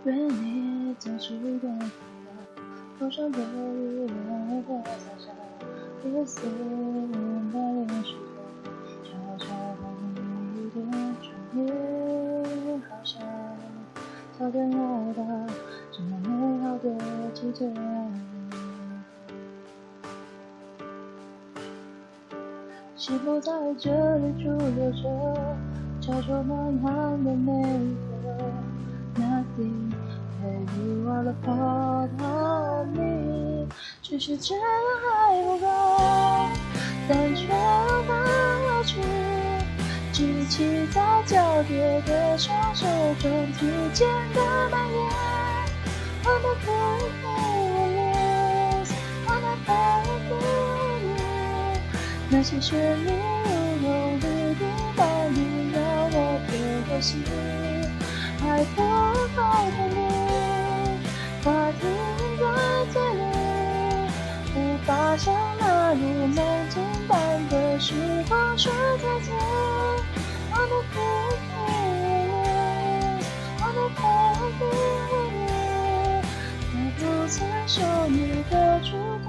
为你走出一段苦道，头上的雨让我洒下，夜色把脸湿透，悄悄碰你一点唇印，好像早点来到这么美好的季节。是否在这里驻留着，悄悄满含的每一个 Nothing that you are the part of me， 只是这样还不够，但却无法老去，记起在交叠的双手中之间的蔓延。On the place, on the place，那些旋律如同雨滴般萦绕我的心，还不够甜蜜，话题在嘴里，无法像那如梦境般的时光说再见。On the place, on the place， 我不曾受你的触动。